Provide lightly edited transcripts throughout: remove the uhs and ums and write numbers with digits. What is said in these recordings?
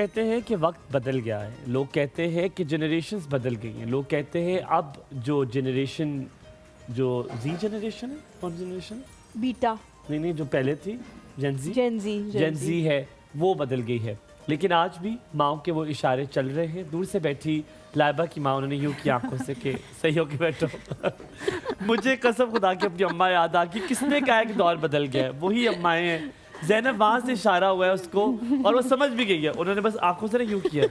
कहते हैं कि वक्त बदल गया है, लोग कहते हैं कि जनरेशन्स बदल गई हैं, लोग कहते हैं अब जो जनरेशन जो जी जनरेशन है, कौन जनरेशन? बीटा नहीं जो पहले थी जेनजी जेनजी है वो बदल गई है। लेकिन आज भी माओ के वो इशारे चल रहे हैं। दूर से बैठी लाइबा की माँ उन्होंने यूं की आंखों से कि सही हो के बैठो। मुझे कसम खुदा की अपनी अम्मा याद आ कि किसने कहा कि दौर बदल गया है, वही अम्माएं हैं। ज़ैनब वहाँ से इशारा हुआ है उसको और वो समझ भी गई है। उन्होंने बस आंखों से ना यूं किया,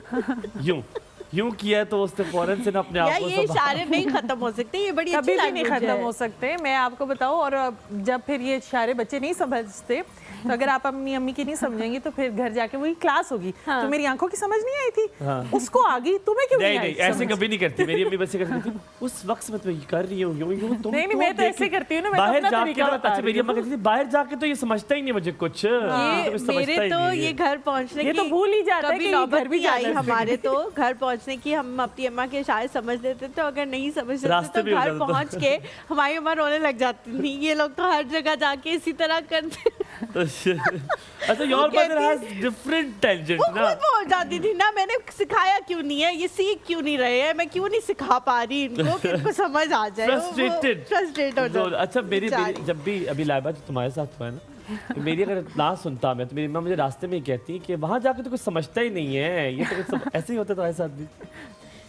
यूं किया तो उसने फौरन से ना अपने आप को ये इशारे नहीं खत्म हो सकते, ये बड़ी अच्छी कभी भी नहीं खत्म हो सकते, मैं आपको बताऊं। और जब फिर ये इशारे बच्चे नहीं समझते तो अगर आप अपनी अम्मी की नहीं समझेंगे तो फिर घर जाके वही क्लास होगी। हाँ। तो मेरी आंखों की समझ नहीं आई थी, हाँ। उसको आ गई, तुम्हें क्यों नहीं आई? ऐसे कभी नहीं करती मेरी अम्मी, बस करती थी उस वक्त मैं तो ये कर रही हूँ तुम नहीं मैं तो ऐसे करती हूँ ना, मैं बाहर जाके। अच्छा मेरी अम्मा कहती थी बाहर जाके तो ये समझता ही नहीं मुझे कुछ, मेरे तो ये घर पहुँचने की तो भूल ही जाता है कि घर भी आई हमारे, तो घर पहुँचने की हम अपनी अम्मा के शायद समझ लेते थे, अगर नहीं समझ लेते तो घर पहुँच के हमारी अम्मा रोने लग जाती थी। ये लोग तो हर जगह जाके इसी तरह करते। अच्छा your mother has different tangent ना, खुद बोल जाती थी ना, मैंने सिखाया क्यों नहीं है, ये सीख क्यों नहीं रहे हैं, मैं क्यों नहीं सिखा पा रही इनको कि इनको समझ आ जाए। फ्रस्ट्रेटेड हो जाए। अच्छा मेरी जब भी अभी लाइबा जो तुम्हारे साथ हुआ है ना, तो मेरी अगर ना सुनता मैं तो मेरी माँ मुझे रास्ते में ही कहती है कि वहाँ जाके तो कुछ समझता ही नहीं है, ये तो कुछ ऐसे ही होता तुम्हारे साथ भी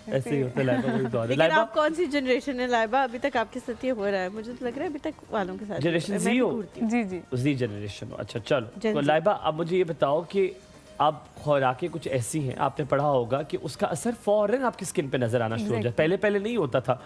ऐसे ही होता है। लाइबा वही दौर है। लेकिन आप कौन सी जनरेशन है लाइबा? अभी तक आपके साथ ये हो रहा है, मुझे तो लग रहा है अभी तक वालों के साथ जनरेशन जी हो। जी जनरेशन। अच्छा चलो तो लाइबा अब मुझे ये बताओ कि अब खुराकें कुछ ऐसी हैं, आपने पढ़ा होगा कि उसका असर फौरन आपकी स्किन पे नजर आना शुरू हो जाए। पहले नहीं होता था,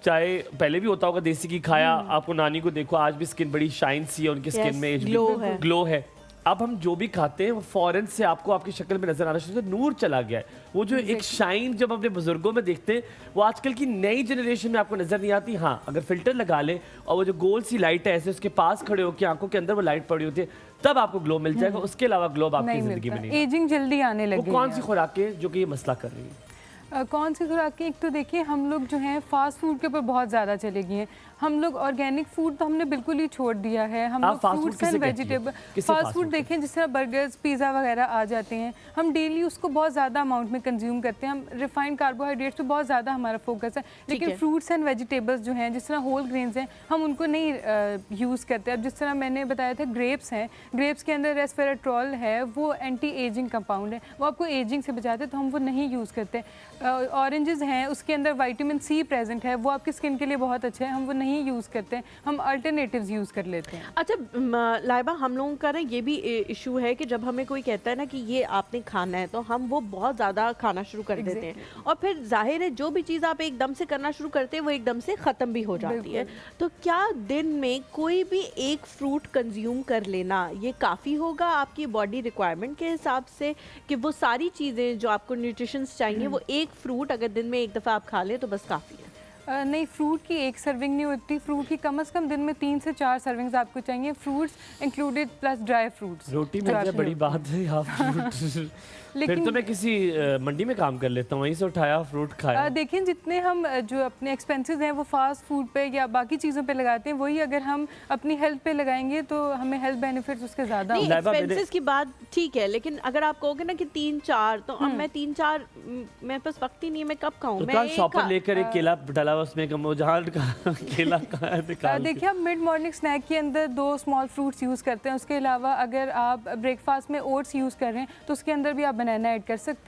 चाहे पहले भी होता होगा, देसी घी खाया, आपको नानी को देखो आज भी स्किन बड़ी शाइन सी है, उनकी स्किन में ग्लो है। अब हम जो भी खाते हैं वो फौरन से आपको आपकी शक्ल में नजर आना शुरू होता है, नूर चला गया है। वो जो एक शाइन जब अपने बुजुर्गों में देखते हैं वो आजकल की नई जनरेशन में आपको नजर नहीं आती। हाँ अगर फिल्टर लगा ले और वो जो गोल सी लाइट है ऐसे उसके पास खड़े हो के आंखों के अंदर वो लाइट पड़ी होती है, तब आपको ग्लो मिल जाएगा। उसके अलावा ग्लो आपकी जिंदगी में नहीं। एजिंग जल्दी आने लगी। वो कौन सी खुराकें जो कि ये मसला कर रही है? कौन सी खुराकें? एक तो देखिए हम लोग जो हैं फास्ट फूड के ऊपर बहुत ज़्यादा चले गए हैं। हम लोग ऑर्गेनिक फूड तो हमने बिल्कुल ही छोड़ दिया है। हम लोग fruits and vegetable fast food देखें, जिस तरह बर्गर्स पिज़्ज़ा वगैरह आ जाते हैं, हम डेली उसको बहुत ज़्यादा अमाउंट में कंज्यूम करते हैं। हम रिफाइंड कार्बोहाइड्रेट्स पे बहुत ज़्यादा हमारा फोकस है, लेकिन फ्रूट्स एंड वेजिटेबल्स जो हैं, जिस तरह होल ग्रेन्स हैं, हम उनको नहीं यूज़ करते। अब जिस तरह मैंने बताया था ग्रेप्स हैं, ग्रेप्स के अंदर रेस्वेराट्रॉल है, वो एंटी एजिंग कंपाउंड है, वो आपको एजिंग से बचाते हैं, तो हम वो नहीं यूज़ करते। ऑरेंजेस हैं, उसके अंदर विटामिन सी प्रेजेंट है, वो आपकी स्किन के लिए बहुत अच्छा है, हम वो नहीं यूज़ करते हैं, हम अल्टरनेटिव्स यूज़ कर लेते हैं। अच्छा लाइबा, हम लोगों का ना ये भी इशू है कि जब हमें कोई कहता है ना कि ये आपने खाना है, तो हम वो बहुत ज़्यादा खाना शुरू कर देते हैं, और फिर जाहिर है जो भी चीज़ आप एकदम से करना शुरू करते हैं वो एकदम से ख़त्म भी हो जाती है। तो क्या दिन में कोई भी एक फ्रूट कंज्यूम कर लेना ये काफ़ी होगा आपकी बॉडी रिक्वायरमेंट के हिसाब से, कि वो सारी चीज़ें जो आपको न्यूट्रिशंस चाहिए वो एक फ्रूट अगर दिन में एक दफ़ा आप खा लें तो बस काफ़ी है? नहीं, फ्रूट की एक सर्विंग नहीं होती, फ्रूट की कम से कम दिन में 3 से 4 सर्विंग्स आपको चाहिए, fruits included plus dry fruits. रोटी मिल जाए बड़ी बात है यार। लेकिन फिर तो मैं किसी मंडी में काम कर लेता हूँ, वहीं से उठाया फ्रूट खाया। देखिए जितने हम जो अपने एक्सपेंसेस हैं वो फास्ट फूड पे या बाकी चीज़ों पे लगाते हैं, वही अगर हम अपनी हेल्थ पे लगाएंगे तो हमें हेल्थ बेनिफिट्स उसके ज़्यादा होंगे। एक्सपेंसेस की बात ठीक है, लेकिन अगर आप कहोगे ना कि 3-4, तो अब मैं 3-4 मेरे पास वक्त ही नहीं है, मैं कब खाऊं? मैं शॉपर लेकर एक केला डाला उसमें, कम जहाँ केला देखिए आप मिड मॉर्निंग स्नैक के अंदर 2 स्मॉल फ्रूट्स यूज़ करते हैं। उसके अलावा अगर आप ब्रेकफास्ट में ओट्स यूज़ कर रहे हैं तो उसके अंदर भी आप बनाना ऐड कर सकते हैं।